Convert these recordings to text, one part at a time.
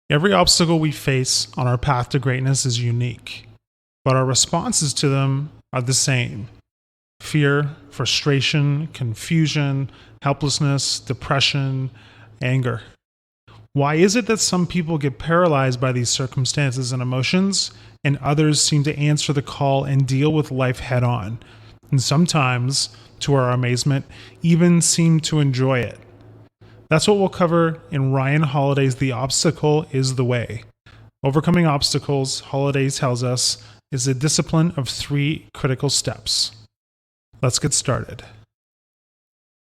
Every obstacle we face on our path to greatness is unique, but our responses to them are the same: fear, frustration, confusion, helplessness, depression, anger. Why is it that some people get paralyzed by these circumstances and emotions, and others seem to answer the call and deal with life head on, and sometimes, to our amazement, even seem to enjoy it? That's what we'll cover in Ryan Holiday's The Obstacle is the Way. Overcoming obstacles, Holiday tells us, is a discipline of 3 critical steps. Let's get started.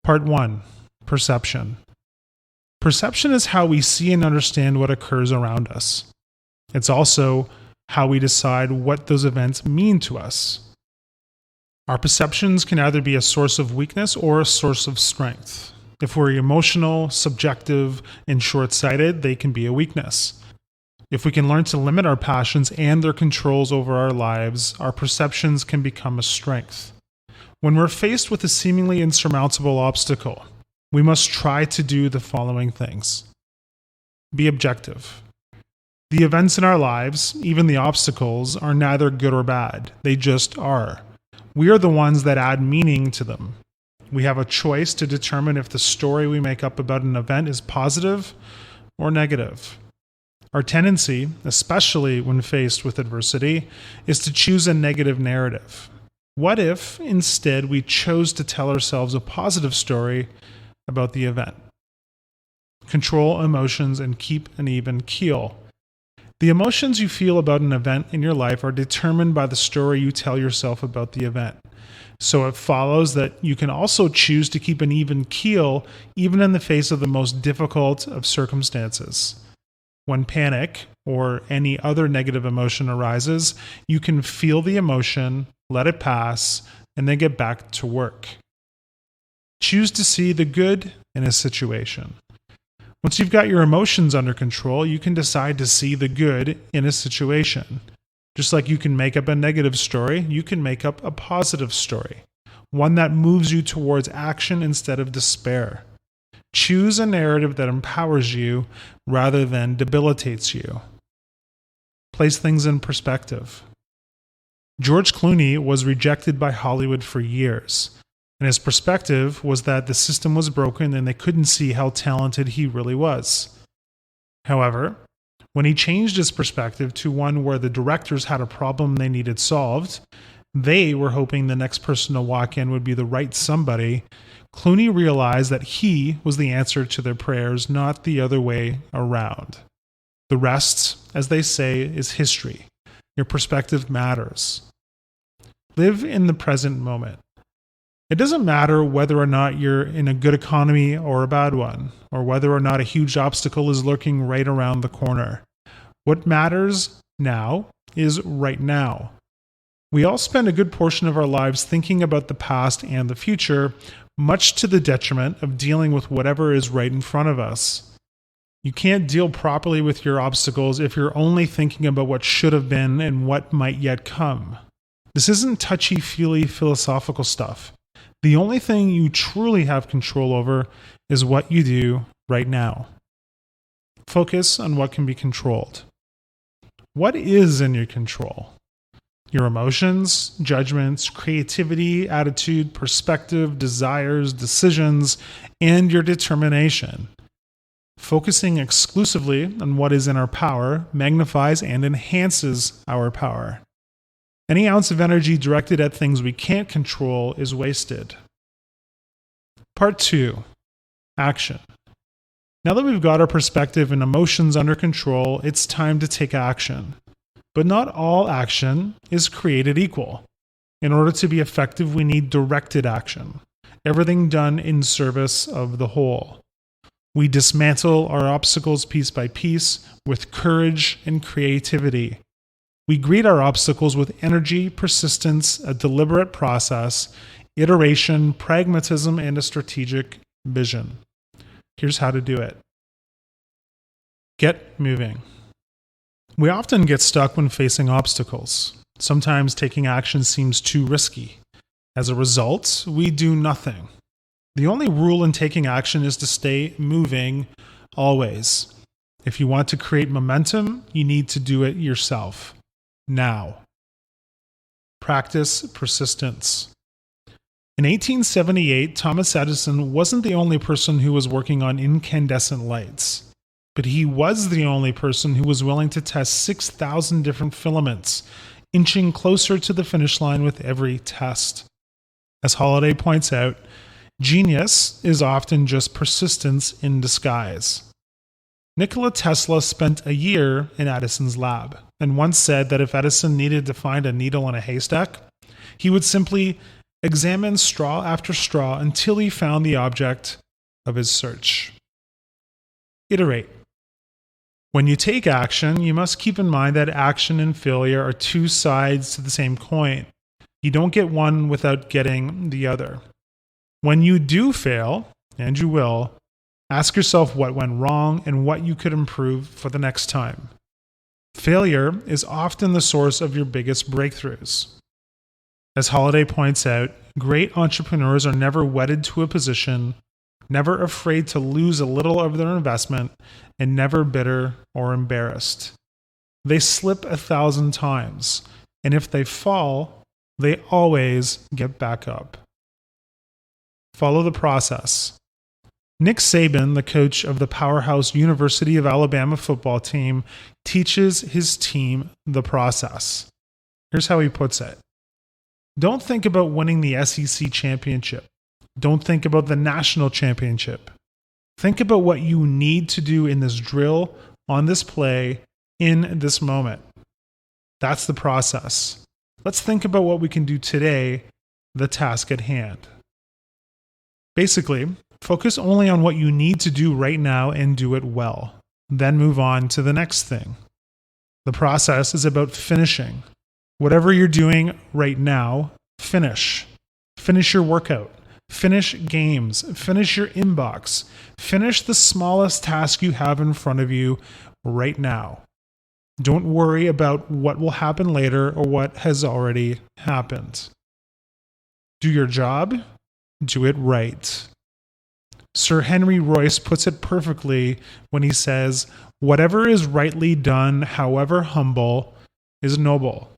Part 1. Perception. Perception is how we see and understand what occurs around us. It's also how we decide what those events mean to us. Our perceptions can either be a source of weakness or a source of strength. If we're emotional, subjective, and short-sighted, they can be a weakness. If we can learn to limit our passions and their controls over our lives, our perceptions can become a strength. When we're faced with a seemingly insurmountable obstacle, we must try to do the following things. Be objective. The events in our lives, even the obstacles, are neither good or bad. They just are. We are the ones that add meaning to them. We have a choice to determine if the story we make up about an event is positive or negative. Our tendency, especially when faced with adversity, is to choose a negative narrative. What if, instead, we chose to tell ourselves a positive story about the event? Control emotions and keep an even keel. The emotions you feel about an event in your life are determined by the story you tell yourself about the event. So it follows that you can also choose to keep an even keel even in the face of the most difficult of circumstances. When panic or any other negative emotion arises, you can feel the emotion, let it pass, and then get back to work. Choose to see the good in a situation. Once you've got your emotions under control, you can decide to see the good in a situation. Just like you can make up a negative story, you can make up a positive story, one that moves you towards action instead of despair. Choose a narrative that empowers you rather than debilitates you. Place things in perspective. George Clooney was rejected by Hollywood for years, and his perspective was that the system was broken and they couldn't see how talented he really was. However, when he changed his perspective to one where the directors had a problem they needed solved, they were hoping the next person to walk in would be the right somebody, Clooney realized that he was the answer to their prayers, not the other way around. The rest, as they say, is history. Your perspective matters. Live in the present moment. It doesn't matter whether or not you're in a good economy or a bad one, or whether or not a huge obstacle is lurking right around the corner. What matters now is right now. We all spend a good portion of our lives thinking about the past and the future, much to the detriment of dealing with whatever is right in front of us. You can't deal properly with your obstacles if you're only thinking about what should have been and what might yet come. This isn't touchy-feely philosophical stuff. The only thing you truly have control over is what you do right now. Focus on what can be controlled. What is in your control? Your emotions, judgments, creativity, attitude, perspective, desires, decisions, and your determination. Focusing exclusively on what is in our power magnifies and enhances our power. Any ounce of energy directed at things we can't control is wasted. Part 2. Action. Now that we've got our perspective and emotions under control, it's time to take action. But not all action is created equal. In order to be effective, we need directed action. Everything done in service of the whole. We dismantle our obstacles piece by piece with courage and creativity. We greet our obstacles with energy, persistence, a deliberate process, iteration, pragmatism, and a strategic vision. Here's how to do it. Get moving. We often get stuck when facing obstacles. Sometimes taking action seems too risky. As a result, we do nothing. The only rule in taking action is to stay moving always. If you want to create momentum, you need to do it yourself. Now. Practice persistence. In 1878, Thomas Edison wasn't the only person who was working on incandescent lights, but he was the only person who was willing to test 6,000 different filaments, inching closer to the finish line with every test. As Holliday points out, genius is often just persistence in disguise. Nikola Tesla spent a year in Edison's lab, and once said that if Edison needed to find a needle in a haystack, he would simply examine straw after straw until he found the object of his search. Iterate. When you take action, you must keep in mind that action and failure are two sides to the same coin. You don't get one without getting the other. When you do fail, and you will, ask yourself what went wrong and what you could improve for the next time. Failure is often the source of your biggest breakthroughs. As Holliday points out, great entrepreneurs are never wedded to a position, never afraid to lose a little of their investment, and never bitter or embarrassed. They slip 1,000 times, and if they fall, they always get back up. Follow the process. Nick Saban, the coach of the powerhouse University of Alabama football team, teaches his team the process. Here's how he puts it. Don't think about winning the SEC championship. Don't think about the national championship. Think about what you need to do in this drill, on this play, in this moment. That's the process. Let's think about what we can do today, the task at hand. Basically, focus only on what you need to do right now and do it well. Then move on to the next thing. The process is about finishing. Whatever you're doing right now, finish. Finish your workout. Finish games. Finish your inbox. Finish the smallest task you have in front of you right now. Don't worry about what will happen later or what has already happened. Do your job. Do it right. Sir Henry Royce puts it perfectly when he says, "Whatever is rightly done, however humble, is noble."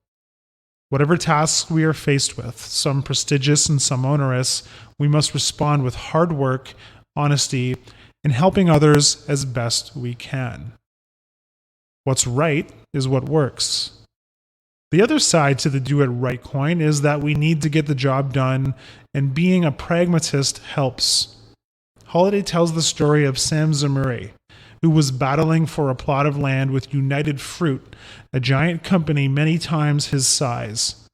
Whatever tasks we are faced with, some prestigious and some onerous, we must respond with hard work, honesty, and helping others as best we can. What's right is what works. The other side to the do it right coin is that we need to get the job done, and being a pragmatist helps. Holliday tells the story of Sam Zamuri, who was battling for a plot of land with United Fruit, a giant company many times his size.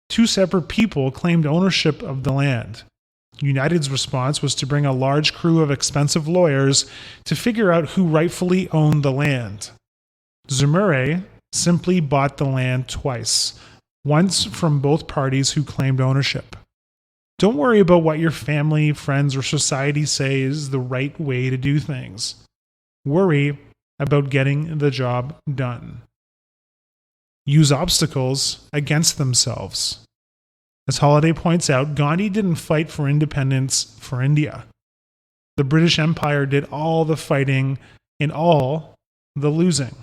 Two separate people claimed ownership of the land. United's response was to bring a large crew of expensive lawyers to figure out who rightfully owned the land. Zamuri simply bought the land twice, once from both parties who claimed ownership. Don't worry about what your family, friends, or society say is the right way to do things. Worry about getting the job done. Use obstacles against themselves. As Holliday points out, Gandhi didn't fight for independence for India. The British Empire did all the fighting and all the losing.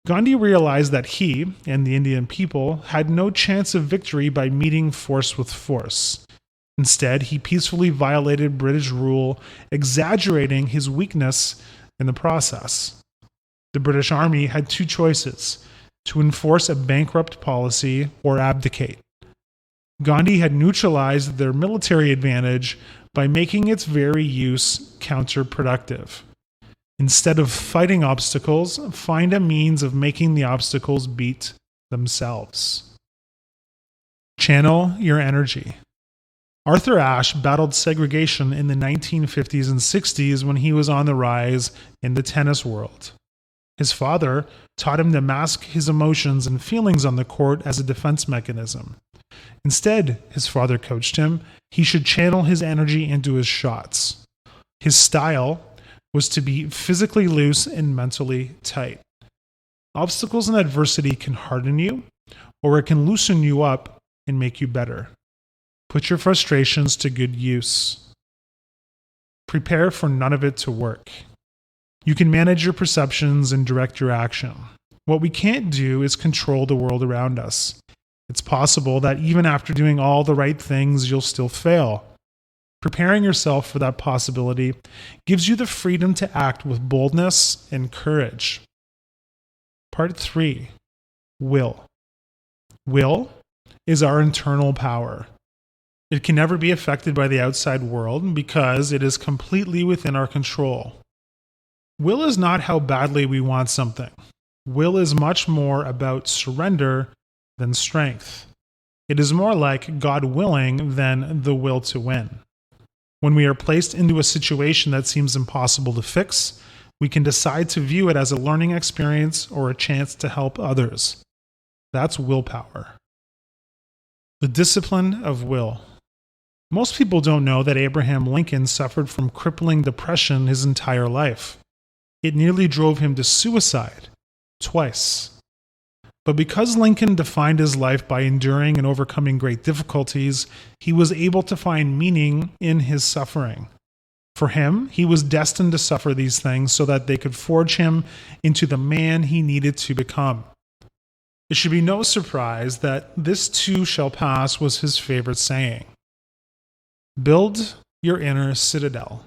Gandhi realized that he and the Indian people had no chance of victory by meeting force with force. Instead, he peacefully violated British rule, exaggerating his weakness in the process. The British Army had two choices: to enforce a bankrupt policy or abdicate. Gandhi had neutralized their military advantage by making its very use counterproductive. Instead of fighting obstacles, find a means of making the obstacles beat themselves. Channel your energy. Arthur Ashe battled segregation in the 1950s and 60s when he was on the rise in the tennis world. His father taught him to mask his emotions and feelings on the court as a defense mechanism. Instead, his father coached him, he should channel his energy into his shots. His style was to be physically loose and mentally tight. Obstacles and adversity can harden you, or it can loosen you up and make you better. Put your frustrations to good use. Prepare for none of it to work. You can manage your perceptions and direct your action. What we can't do is control the world around us. It's possible that even after doing all the right things, you'll still fail. Preparing yourself for that possibility gives you the freedom to act with boldness and courage. Part 3. Will. Will is our internal power. It can never be affected by the outside world because it is completely within our control. Will is not how badly we want something. Will is much more about surrender than strength. It is more like God willing than the will to win. When we are placed into a situation that seems impossible to fix, we can decide to view it as a learning experience or a chance to help others. That's willpower. The discipline of will. Most people don't know that Abraham Lincoln suffered from crippling depression his entire life. It nearly drove him to suicide, twice. But because Lincoln defined his life by enduring and overcoming great difficulties, he was able to find meaning in his suffering. For him, he was destined to suffer these things so that they could forge him into the man he needed to become. It should be no surprise that "this too shall pass" was his favorite saying. Build your inner citadel.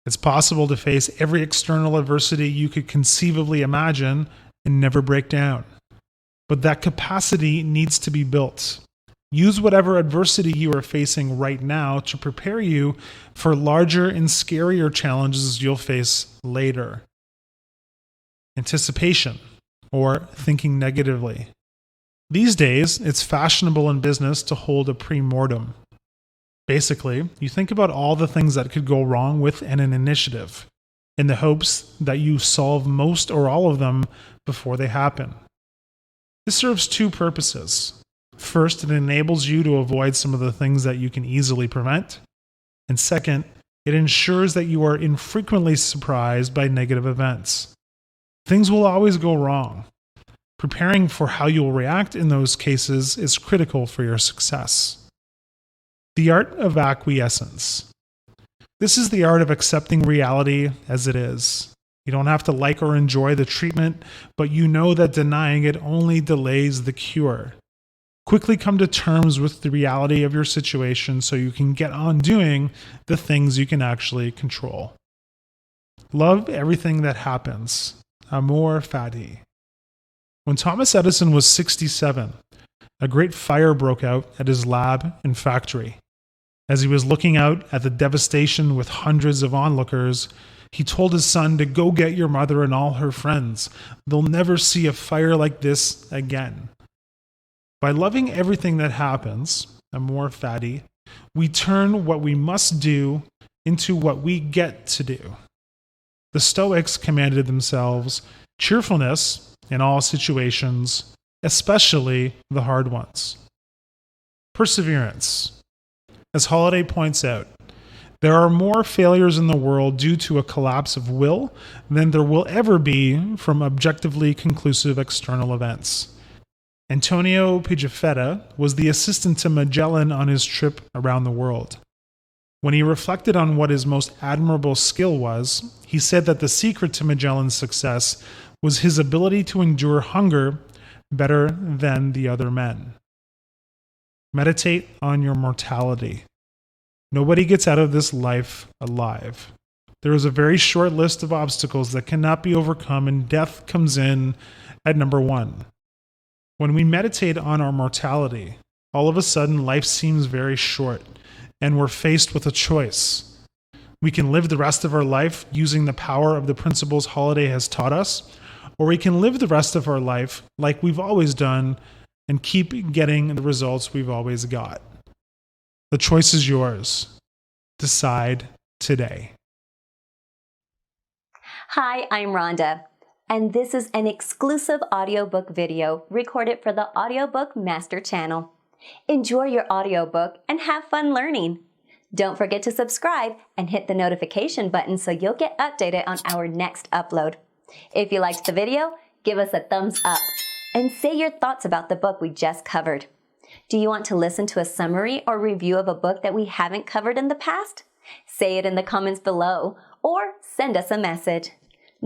It's possible to face every external adversity you could conceivably imagine and never break down. But that capacity needs to be built. Use whatever adversity you are facing right now to prepare you for larger and scarier challenges you'll face later. Anticipation, or thinking negatively. These days, it's fashionable in business to hold a pre-mortem. Basically, you think about all the things that could go wrong within an initiative, in the hopes that you solve most or all of them before they happen. This serves two purposes. First, it enables you to avoid some of the things that you can easily prevent. And second, it ensures that you are infrequently surprised by negative events. Things will always go wrong. Preparing for how you'll react in those cases is critical for your success. The art of acquiescence. This is the art of accepting reality as it is. You don't have to like or enjoy the treatment, but you know that denying it only delays the cure. Quickly come to terms with the reality of your situation so you can get on doing the things you can actually control. Love everything that happens. Amor fati. When Thomas Edison was 67, a great fire broke out at his lab and factory. As he was looking out at the devastation with hundreds of onlookers, he told his son to go get your mother and all her friends. They'll never see a fire like this again. By loving everything that happens, amor fati, we turn what we must do into what we get to do. The Stoics commanded themselves cheerfulness in all situations, especially the hard ones. Perseverance. As Holiday points out, there are more failures in the world due to a collapse of will than there will ever be from objectively conclusive external events. Antonio Pigafetta was the assistant to Magellan on his trip around the world. When he reflected on what his most admirable skill was, he said that the secret to Magellan's success was his ability to endure hunger better than the other men. Meditate on your mortality. Nobody gets out of this life alive. There is a very short list of obstacles that cannot be overcome, and death comes in at number 1. When we meditate on our mortality, all of a sudden life seems very short, and we're faced with a choice. We can live the rest of our life using the power of the principles Holiday has taught us, or we can live the rest of our life like we've always done and keep getting the results we've always got. The choice is yours. Decide today. Hi, I'm Rhonda, and this is an exclusive audiobook video recorded for the Audiobook Master Channel. Enjoy your audiobook and have fun learning. Don't forget to subscribe and hit the notification button so you'll get updated on our next upload. If you liked the video, give us a thumbs up and say your thoughts about the book we just covered. Do you want to listen to a summary or review of a book that we haven't covered in the past? Say it in the comments below or send us a message.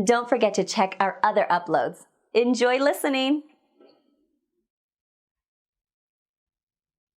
Don't forget to check our other uploads. Enjoy listening!